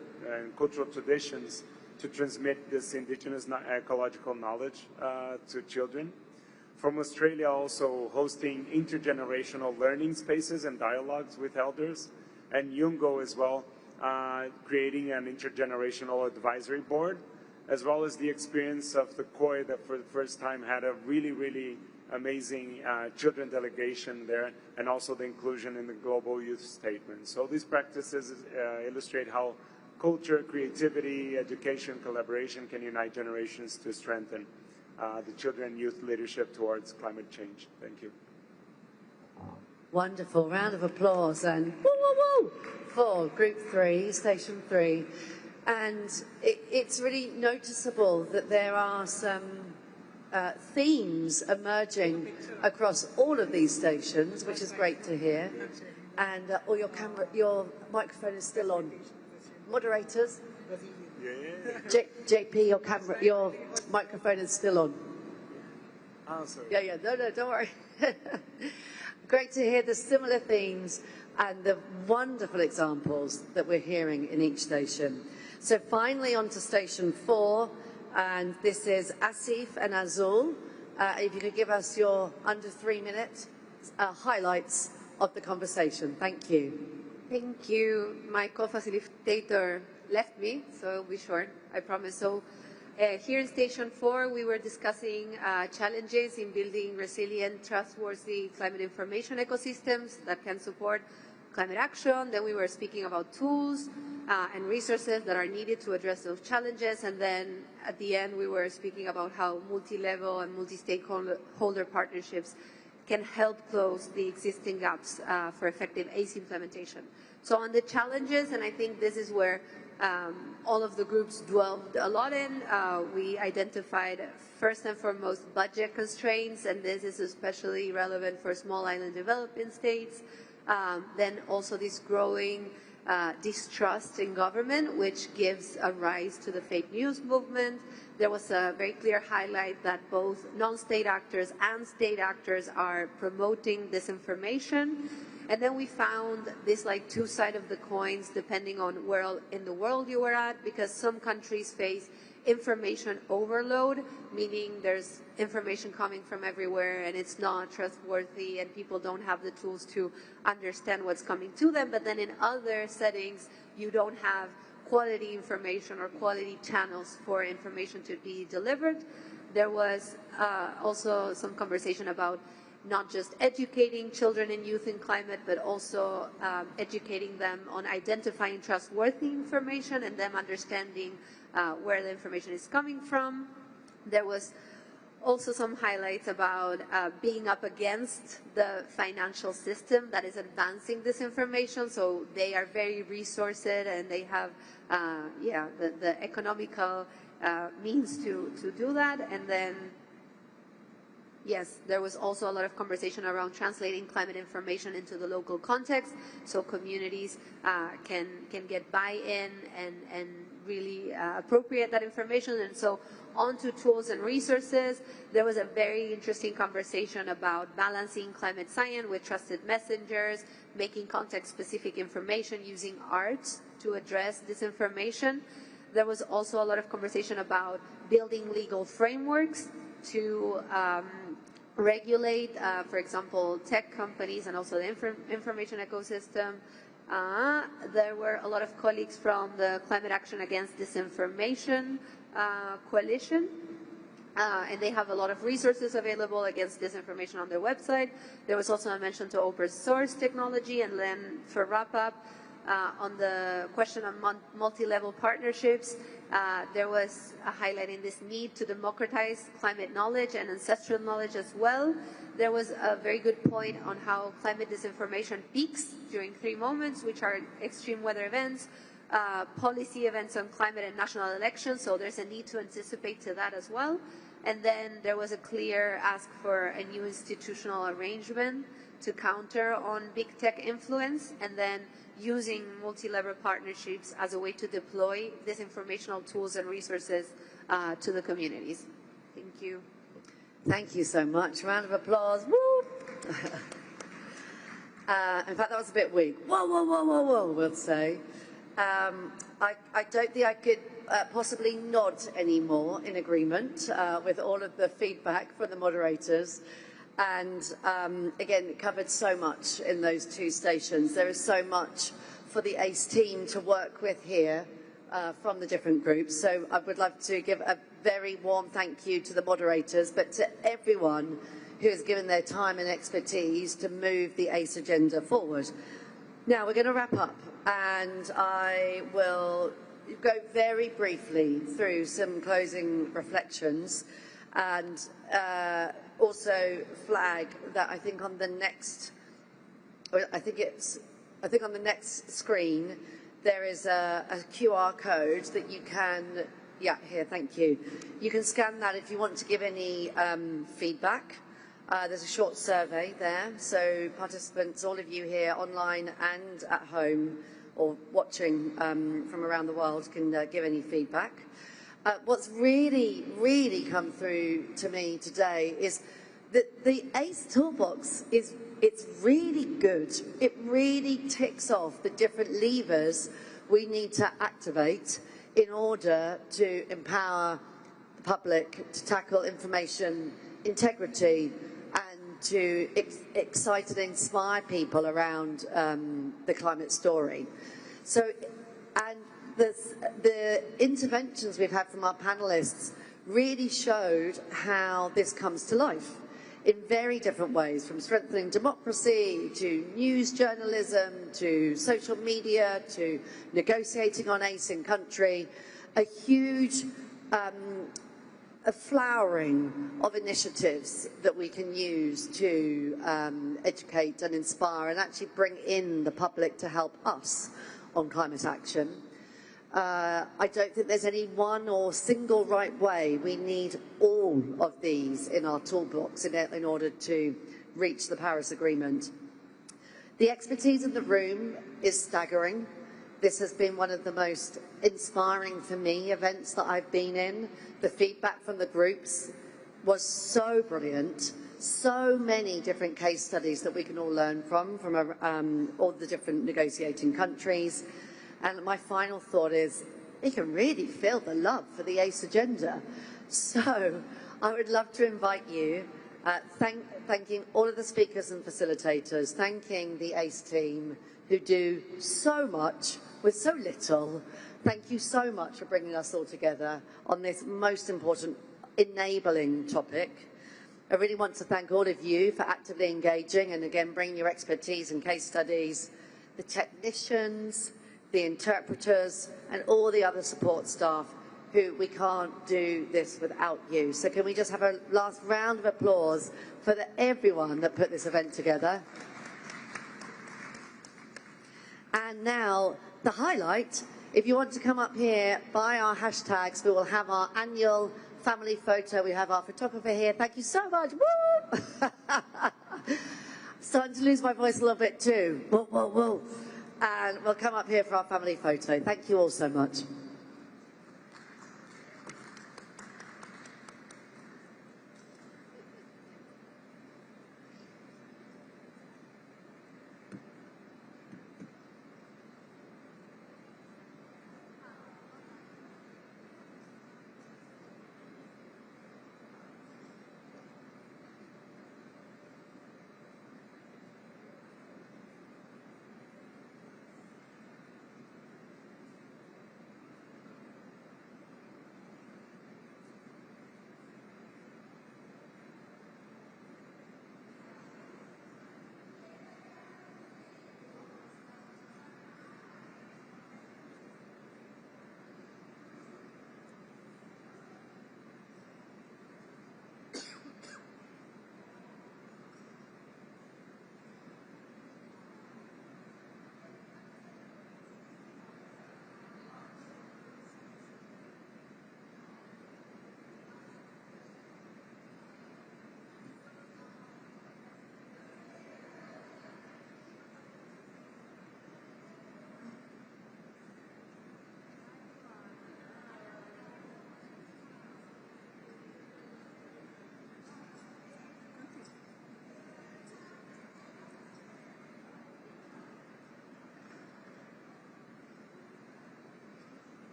M: traditions to transmit this indigenous ecological knowledge to children. From Australia, also hosting intergenerational learning spaces and dialogues with elders. And Yungo as well, creating an intergenerational advisory board, as well as the experience of the COI that for the first time had a really, really amazing children delegation there, and also the inclusion in the Global Youth Statement. So these practices illustrate how culture, creativity, education, collaboration can unite generations to strengthen the children and youth leadership towards climate change. Thank you.
A: Wonderful. Round of applause and woo, woo, woo, for Group 3, Station 3. And it's really noticeable that there are some themes emerging across all of these stations, which is great to hear. And your microphone is still on. Moderators? JP, your microphone is still on. Yeah, no, don't worry. Great to hear the similar themes and the wonderful examples that we're hearing in each station. So finally on to Station 4, and this is Asif and Azul. If you could give us your under 3-minute highlights of the conversation. Thank you.
N: Thank you. My co-facilitator left me, so it'll be short, I promise. So here in Station 4, we were discussing challenges in building resilient, trustworthy climate information ecosystems that can support climate action. Then we were speaking about tools and resources that are needed to address those challenges. And then at the end, we were speaking about how multi-level and multi-stakeholder partnerships can help close the existing gaps for effective ACE implementation. So on the challenges, and I think this is where all of the groups dwelled a lot in, we identified first and foremost budget constraints, and this is especially relevant for small island developing states. Then also this growing distrust in government, which gives a rise to the fake news movement. There was a very clear highlight that both non-state actors and state actors are promoting disinformation. And then we found this like two sides of the coins depending on where in the world you were at, because some countries face information overload, meaning there's information coming from everywhere and it's not trustworthy and people don't have the tools to understand what's coming to them. But then in other settings, you don't have quality information or quality channels for information to be delivered. There was also some conversation about not just educating children and youth in climate, but also educating them on identifying trustworthy information and them understanding where the information is coming from. There was also some highlights about being up against the financial system that is advancing this information. So they are very resourced and they have, the economical means to do that. And then Yes, there was also a lot of conversation around translating climate information into the local context, so communities can get buy-in and really appropriate that information. And so onto tools and resources, there was a very interesting conversation about balancing climate science with trusted messengers, making context-specific information, using art to address disinformation. There was also a lot of conversation about building legal frameworks to regulate, for example, tech companies and also the information ecosystem. There were a lot of colleagues from the Climate Action Against Disinformation Coalition, and they have a lot of resources available against disinformation on their website. There was also a mention to open source technology, and then for wrap-up, on the question of multi-level partnerships, there was a highlighting this need to democratize climate knowledge and ancestral knowledge as well. There was a very good point on how climate disinformation peaks during 3 moments, which are extreme weather events, policy events on climate and national elections, so there's a need to anticipate to that as well. And then there was a clear ask for a new institutional arrangement to counter on big tech influence, and then using multi-level partnerships as a way to deploy these informational tools and resources to the communities. Thank you.
A: Thank you so much. Round of applause. Woo! In fact, that was a bit weak. Whoa, whoa, whoa, whoa, whoa, we'll say. I don't think I could possibly nod anymore in agreement with all of the feedback from the moderators. And again, it covered so much in those 2 stations. There is so much for the ACE team to work with here from the different groups. So I would love to give a very warm thank you to the moderators, but to everyone who has given their time and expertise to move the ACE agenda forward. Now we're going to wrap up, and I will go very briefly through some closing reflections, and also flag that I think on the next screen there is a QR code that you can, here, thank you. You can scan that if you want to give any feedback. There's a short survey there, so participants, all of you here online and at home or watching from around the world can give any feedback. What's really, really come through to me today is that the ACE toolbox it's really good. It really ticks off the different levers we need to activate in order to empower the public to tackle information integrity and to excite and inspire people around the climate story. So, and the interventions we've had from our panelists really showed how this comes to life in very different ways, from strengthening democracy to news journalism to social media to negotiating on ACE in country. A huge a flowering of initiatives that we can use to educate and inspire and actually bring in the public to help us on climate action. I don't think there's any one or single right way. We need all of these in our toolbox in order to reach the Paris Agreement. The expertise in the room is staggering. This has been one of the most inspiring for me events that I've been in. The feedback from the groups was so brilliant. So many different case studies that we can all learn from all the different negotiating countries. And my final thought is, you can really feel the love for the ACE agenda. So I would love to invite you, thanking all of the speakers and facilitators, thanking the ACE team who do so much with so little. Thank you so much for bringing us all together on this most important enabling topic. I really want to thank all of you for actively engaging and again bringing your expertise and case studies, the technicians, the interpreters and all the other support staff who we can't do this without you. So can we just have a last round of applause for everyone that put this event together. And now the highlight, if you want to come up here by our hashtags, we will have our annual family photo. We have our photographer here. Thank you so much. Woo! Starting to lose my voice a little bit too. Whoa, whoa, whoa. And we'll come up here for our family photo. Thank you all so much.